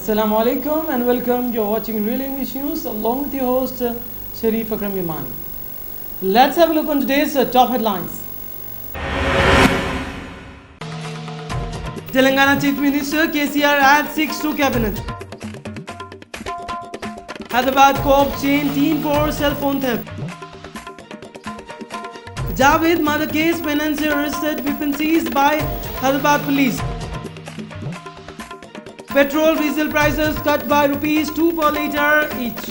Assalamu alaikum and welcome. You're watching Real English News along with your host Sharif Akram Yamani. Let's have a look on today's top headlines. Telangana Chief Minister KCR adds 6 to cabinet. Hyderabad co-op chain teen for cell phone theft. Javed murder case financier arrested, weapon seized by Hyderabad police. Petrol diesel prices cut by rupees 2 per litre each.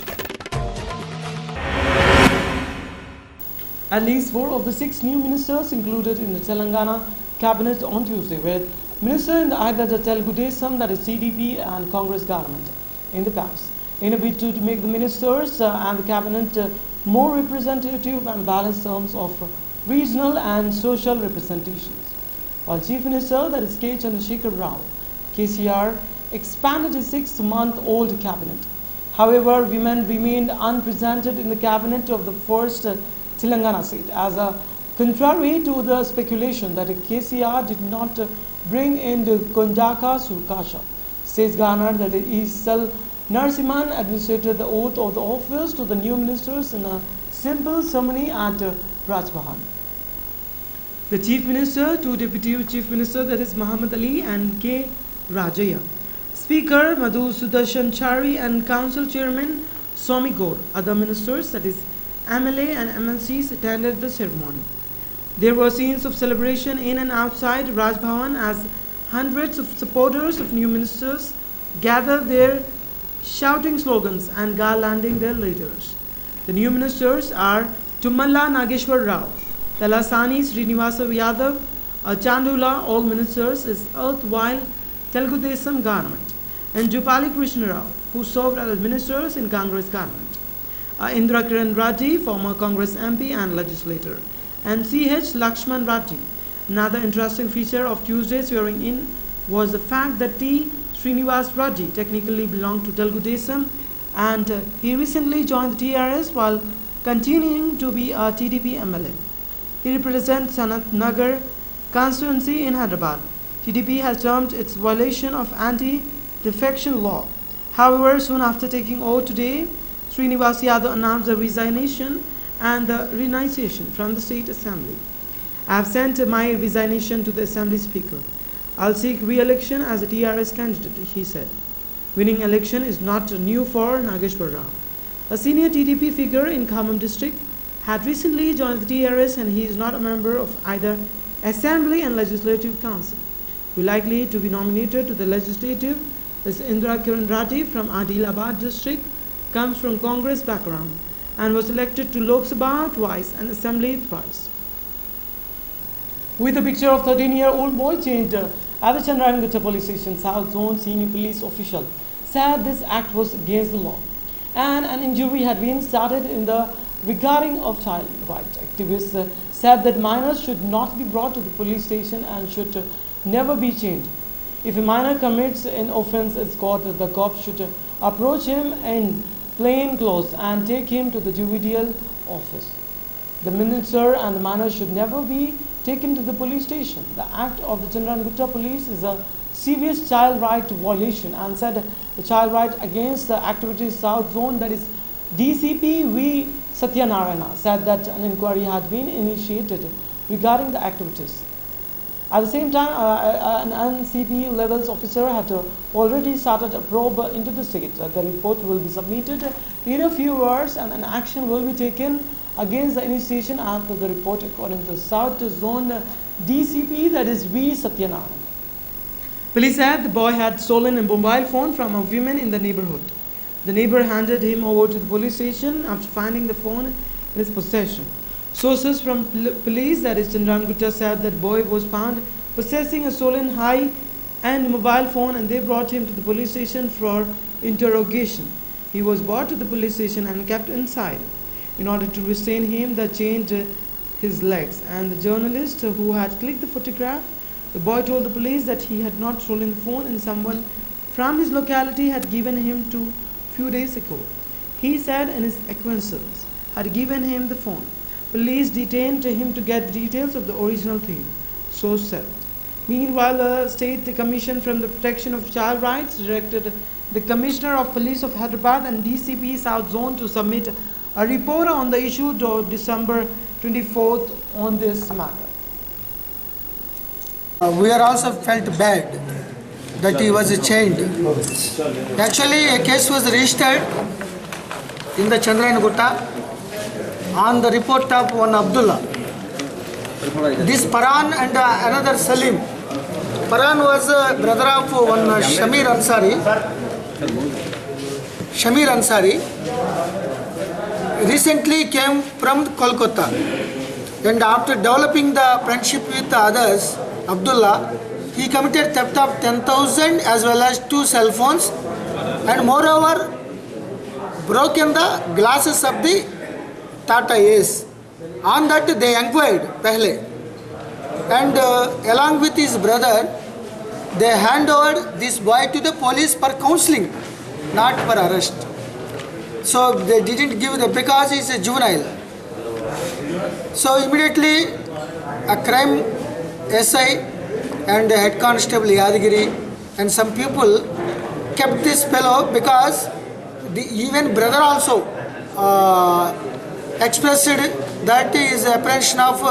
At least 4 of the 6 new ministers included in the Telangana cabinet on Tuesday were minister in either the Telugu Desam, that is TDP, and Congress government in the past, in a bid to make the ministers and the cabinet more representative and balanced terms of regional and social representations. While Chief Minister, that is K. Chandrasekhar Rao, KCR, expanded his 6-month-old cabinet. However, women remained unrepresented in the cabinet of the first Telangana state, as a contrary to the speculation that KCR did not bring in the Kondaka Surkasha. State garnered that Isal Narasimhan administered the oath of the office to the new ministers in a simple ceremony at Raj Bhavan. The Chief Minister, 2 Deputy Chief Minister, that is Muhammad Ali and K. Rajaya, Speaker Madhu Sudarshan Chari, and Council Chairman Swami Gaur. Other ministers, that is MLA and MLCs, attended the ceremony. There were scenes of celebration in and outside Raj Bhavan as hundreds of supporters of new ministers gathered there, shouting slogans and garlanding their leaders. The new ministers are Tummala Nageshwar Rao, Talasani Srinivasa Yadav, Chandula, all ministers is erstwhile Telugu Desam government, and Jupali Krishna Rao, who served as ministers in Congress government, Indra Kiran Reddy, former Congress MP and legislator, and C.H. Lakshman Reddy. Another interesting feature of Tuesday's swearing-in was the fact that T. Srinivas Reddy technically belonged to Telugu Desam, and he recently joined the TRS while continuing to be a TDP MLA. He represents Sanat Nagar constituency in Hyderabad. TDP has termed its violation of anti-defection law. However, soon after taking oath today, Srinivas Yadav announced the resignation and the renunciation from the State Assembly. I have sent my resignation to the Assembly Speaker. I'll seek re-election as a TRS candidate, he said. Winning election is not new for Nageshwar Rao. A senior TDP figure in Khammam district had recently joined the TRS, and he is not a member of either Assembly and Legislative Council. Who likely to be nominated to the Legislative is Indra Kiran Reddy from Adilabad district, comes from Congress background, and was elected to Lok Sabha twice and Assembly thrice. With a picture of 13-year-old boy chained at the Chandrayana police station, South Zone senior police official said this act was against the law, and an inquiry had been started in the regarding of child rights. Activists said that minors should not be brought to the police station and should never be chained. If a minor commits an offense, it's caught, the cops should approach him in plain clothes and take him to the juvenile office. The minister and the minor should never be taken to the police station. The act of the Chandrayana police is a serious child right violation, and said the child right against the activities South Zone, that is DCP V. Satyanarayana, said that an inquiry had been initiated regarding the activities. At the same time, an NCP levels officer had already started a probe into the state. The report will be submitted in a few hours, and an action will be taken against the initiation after the report, according to South Zone DCP, that is V. Satyanarayana. Police said the boy had stolen a mobile phone from a woman in the neighborhood. The neighbor handed him over to the police station after finding the phone in his possession. Sources from police, that is Chandrayana, said that boy was found possessing a stolen high-end mobile phone, and they brought him to the police station for interrogation. He was brought to the police station and kept inside. In order to restrain him, they chained his legs, and the journalist who had clicked the photograph, the boy told the police that he had not stolen the phone and someone from his locality had given him to few days ago. He said and his acquaintance had given him the phone. Police detained him to get details of the original thief, so said. Meanwhile, the State Commission from the Protection of Child Rights directed the Commissioner of Police of Hyderabad and DCP South Zone to submit a report on the issue to December 24th on this matter. We are also felt bad that he was chained. Actually, a case was registered in the Chandrayana Gutta on the report of one Abdullah. This Paran and another Salim. Paran was a brother of one Shamir Ansari. Shamir Ansari recently came from Kolkata, and after developing the friendship with the others, Abdullah, he committed theft of 10,000 as well as 2 cell phones, and moreover broken the glasses of the Tata Ace. On that they inquired pehle, and along with his brother they hand over this boy to the police for counseling, not for arrest. So they didn't give the, because he is a juvenile. So immediately a crime SI and head constable Yadagiri and some people kept this fellow, because even brother also expressed that he is apprehension of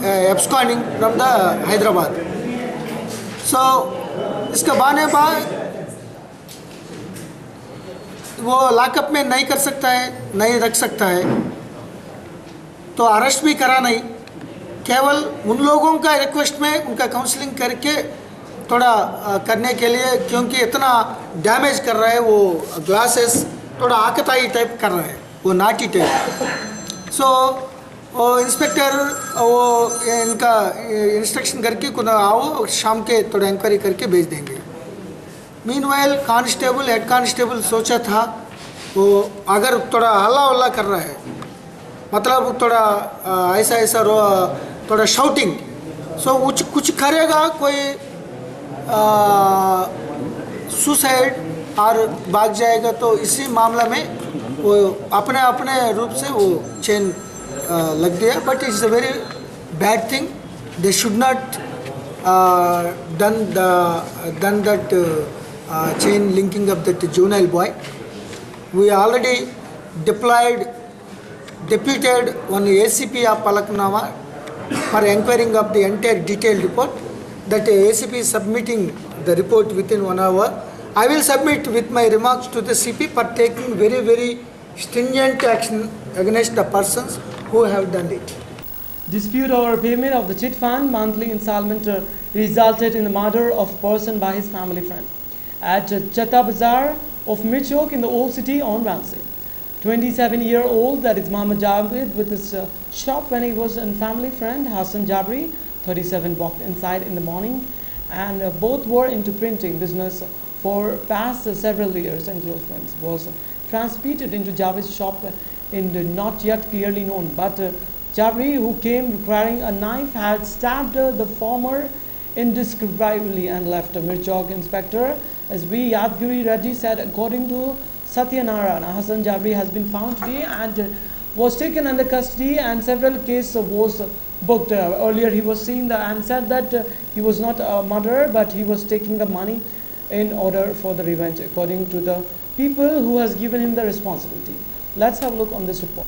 absconding from the Hyderabad. So इसका बहाने बाद वो lockup में नहीं कर सकता है, नहीं रख सकता है, तो अरेस्ट भी करा नहीं, केवल उन लोगों का रिक्वेस्ट में उनका काउंसलिंग करके थोड़ा करने के लिए, क्योंकि इतना डैमेज कर रहा है वो ग्लासेस, थोड़ा आकताई टाइप कर रहा है, वो नाटी टाइप. सो वो इंस्पेक्टर वो इनका इंस्ट्रक्शन करके खुद आओ, शाम के थोड़ा इंक्वायरी करके भेज देंगे. मीनवाइल कांस्टेबल हेड कांस्टेबल सोचा था वो अगर थोड़ा हल्ला वल्ला कर रहा है, मतलब थोड़ा ऐसा ऐसा थोड़ा शाउटिंग, सो कुछ करेगा कोई सुसाइड और भाग जाएगा, तो इसी मामला में वो अपने अपने रूप से वो चेन लग गया. But it's a very bad thing. They should not done that chain linking of that juvenile boy. We already deputed one ACP of Palaknama for inquiring of the entire detailed report. That ACP is submitting the report within 1 hour. I will submit with my remarks to the CP for taking very stringent action against the persons who have done it. Dispute over payment of the chit fund monthly installment resulted in the murder of a person by his family friend at Chatta Bazaar of Mirchok in the Old City on Wednesday. 27-year-old, that is Muhammad Javed, with his shop when he was a family friend Hassan Jabri, 37, walked inside in the morning, and both were into printing business for past several years, and close friends. Was transmitted into Javed's shop in the not yet clearly known, but Jabri, who came requiring a knife, had stabbed the former indescribably and left. Mirchok Inspector S.B. Yadgiri Reddy said, according to Satyanarayana, Hassan Jabri has been found today and was taken under custody, and several cases was booked. Earlier he was seen and said that he was not a murderer, but he was taking the money in order for the revenge, according to the people who has given him the responsibility. Let's have a look on this report.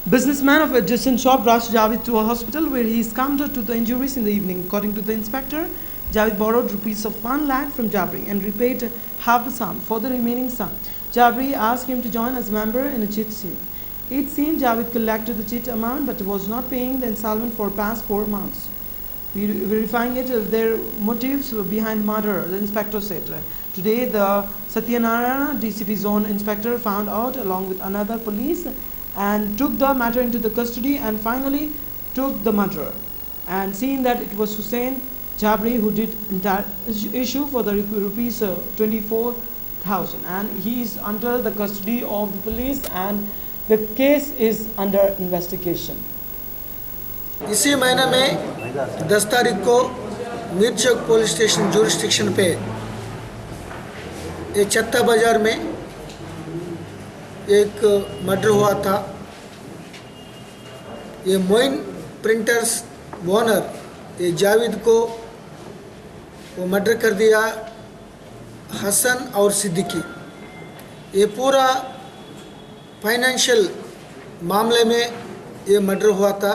Businessman of adjacent shop rushed Javed to a hospital where he succumbed to the injuries in the evening. According to the inspector, Javed borrowed rupees of 1 lakh from Jabri and repaid half the sum. For the remaining sum, Jabri asked him to join as a member in a chit scheme. It seemed Javed collected the chit amount but was not paying the installment for past 4 months. Verifying it, their motives were behind murder, the inspector said. Today, the Satyanarayana DCP zone inspector found out along with another police and took the matter into the custody and finally took the murderer. And seeing that it was Hussain Jabri who did issue for the rupees 24,000, and he is under the custody of the police and the case is under investigation. इसी महीने में 10 तारीख को मिर्चक police station jurisdiction पे ये चत्ता बाजार में एक मर्डर हुआ था. ये मोइन प्रिंटर्स ओनर ये जावेद को वो मर्डर कर दिया हसन और सिद्दीकी. ये पूरा फाइनेंशियल मामले में ये मर्डर हुआ था।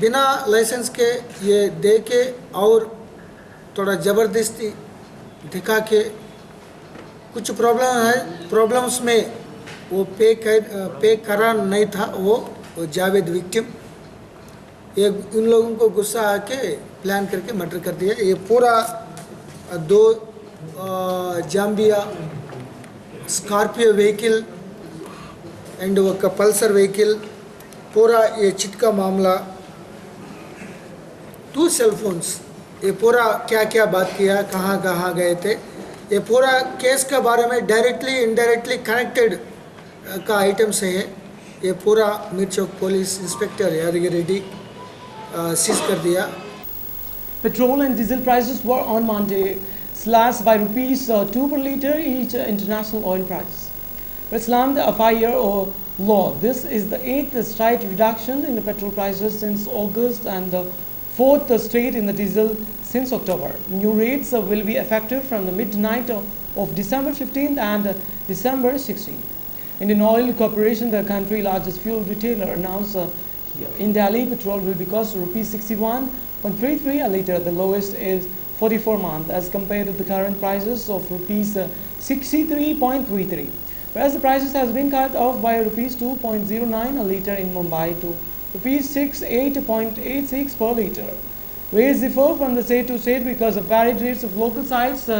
बिना लाइसेंस के ये दे के और थोड़ा ज़बरदस्ती दिखा के कुछ प्रॉब्लम्स में वो पे करा नहीं था वो जावेद विक्टिम। ये इन लोगों को गुस्सा आके प्लान करके मर्डर कर दिया। ये पूरा दो जाम्बिया स्कॉर्पियो व्हीकल एंड वो पल्सर व्हीकल, पूरा ये चिट का मामला, 2 सेल फोन्स, ये पूरा क्या क्या बात किया, कहाँ कहाँ गए थे, ये पूरा केस के बारे में डायरेक्टली इनडायरेक्टली कनेक्टेड का आइटम्स है। ये पूरा मिर्चौक पुलिस इंस्पेक्टर यादगिरी रेड्डी सीज कर दिया। Petrol and diesel prices were on Monday slashed by rupees 2 per litre each international oil price. But slammed a 5-year low. This is the 8th straight reduction in the petrol prices since August and the 4th straight in the diesel since October. New rates will be effective from the midnight of December 15th and December 16th. Indian Oil Corporation, the country's largest fuel retailer, announced here. In Delhi, petrol will be cost rupees 61.33 a litre. The lowest is 44 month as compared to the current prices of rupees 63.33. Whereas the prices has been cut off by rupees 2.09 a litre in Mumbai to rupees 68.86 per litre. Rates differ from the state to state because of varied rates of local sites,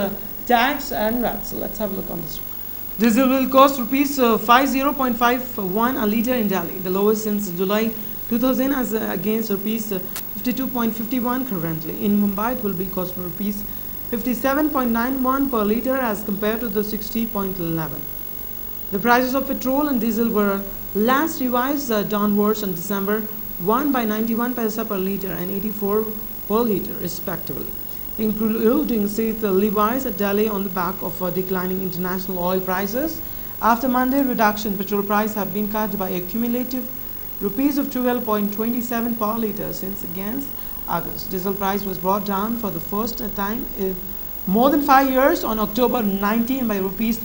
tax and VAT. So let's have a look on this. Diesel will cost rupees 50.51 a litre in Delhi, the lowest since July 2000 as against rupees 52.51 currently. In Mumbai, it will be cost rupees 57.91 per litre as compared to the 60.11. The prices of petrol and diesel were last revised downwards on December 1 by 91 paisa per litre and 84 per litre respectively, including state levies at Delhi on the back of declining international oil prices. After Monday reduction, petrol price have been cut by a cumulative rupees of 12.27 per litre since against August. Diesel price was brought down for the first time in more than 5 years on October 19 by rupees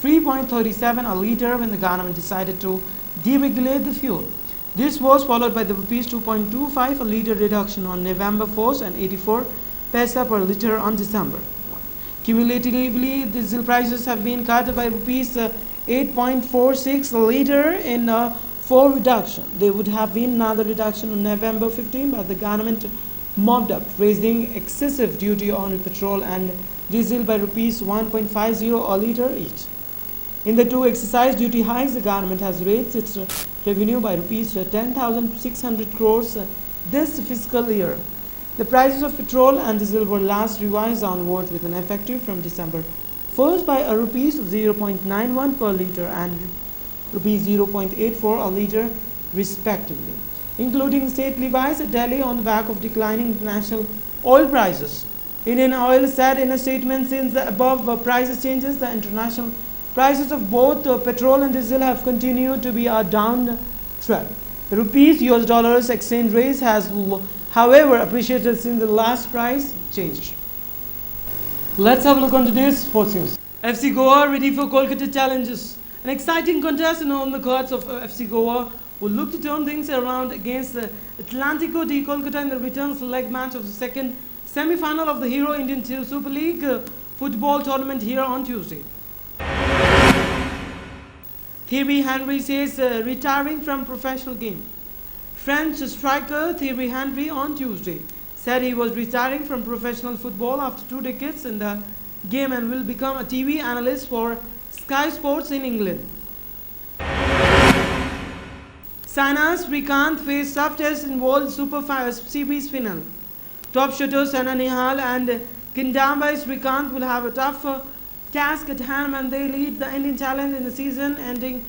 3.37 a litre when the government decided to deregulate the fuel. This was followed by the rupees 2.25 a litre reduction on November 1st and 84 paisa per litre on December 1. Cumulatively, diesel prices have been cut by rupees 8.46 a litre in 4 reduction. There would have been another reduction on November 15, but the government mopped up, raising excessive duty on petrol and diesel by rupees 1.50 a litre each. In the 2 excise duty hikes, the government has raised its revenue by rupees 10,600 crores this fiscal year. The prices of petrol and diesel were last revised downwards with an effective from December 1st by a rupees 0.91 per litre and rupees 0.84 a litre respectively, including state levies at Delhi on the back of declining international oil prices. Indian Oil said in a statement, since the above prices changes, the international prices of both petrol and diesel have continued to be a downtrend. The rupees US dollars exchange rate has however appreciated since the last price changed. Let's have a look on today's sports news. FC Goa ready for Kolkata challenges. An exciting contest on the courts of FC Goa will look to turn things around against Atlantico de Kolkata in the return leg match of the second semi-final of the Hero Indian Super League football tournament here on Tuesday. Thierry Henry says retiring from professional game. French striker Thierry Henry on Tuesday said he was retiring from professional football after 2 decades in the game and will become a TV analyst for Sky Sports in England. Saina Srikanth faced tough tests in World Super Series final. Top shooters Saina Nehwal and Kidambi Srikanth will have a tough task at hand when they lead the Indian challenge in the season-ending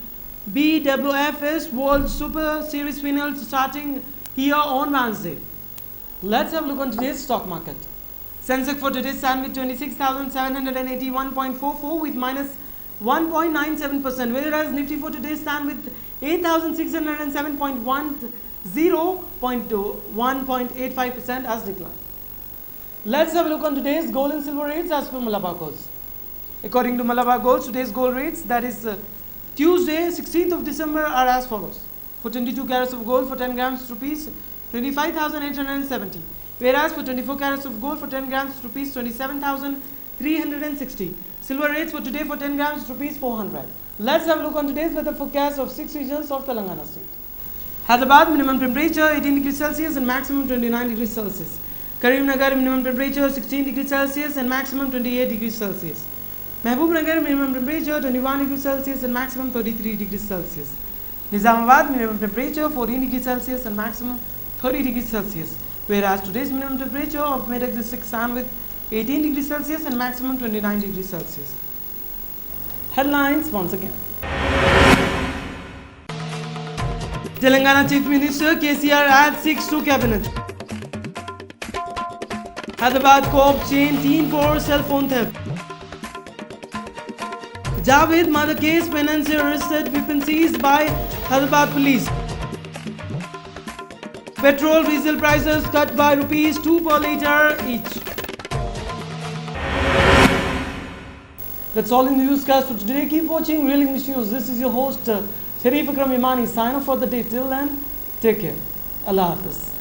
BWFS World Super Series final starting here on Wednesday. Let's have a look on today's stock market. Sensex for today stand with 26,781.44 with minus 1.97%, whereas Nifty for today stand with 8,607.10 1.85% as decline. Let's have a look on today's gold and silver rates as per Malabakos. According to Malabar Gold, today's gold rates, that is Tuesday, 16th of December, are as follows. For 22 carats of gold for 10 grams, rupees 25,870. Whereas for 24 carats of gold for 10 grams, rupees 27,360. Silver rates for today for 10 grams, rupees 400. Let's have a look on today's weather forecast of 6 regions of Telangana state. Hyderabad, minimum temperature 18 degrees Celsius and maximum 29 degrees Celsius. Karimnagar, minimum temperature 16 degrees Celsius and maximum 28 degrees Celsius. Mahbubnagar, minimum temperature 21 degrees Celsius and maximum 33 degrees Celsius. Nizamabad, minimum temperature 14 degrees Celsius and maximum 30 degrees Celsius. Whereas today's minimum temperature of Medak district stand with 18 degrees Celsius and maximum 29 degrees Celsius. Headlines once again. Telangana Chief Minister KCR adds 6 to cabinet. Hyderabad co-op chain teen for cell phone theft. Javed murder case, financier arrested, weapon seized by Hyderabad police. Petrol diesel prices cut by rupees 2 per litre each. That's all in the newscast for today. Keep watching Real English News. This is your host Sharif Akram Imani. Sign off for the day. Till then, take care. Allah Hafiz.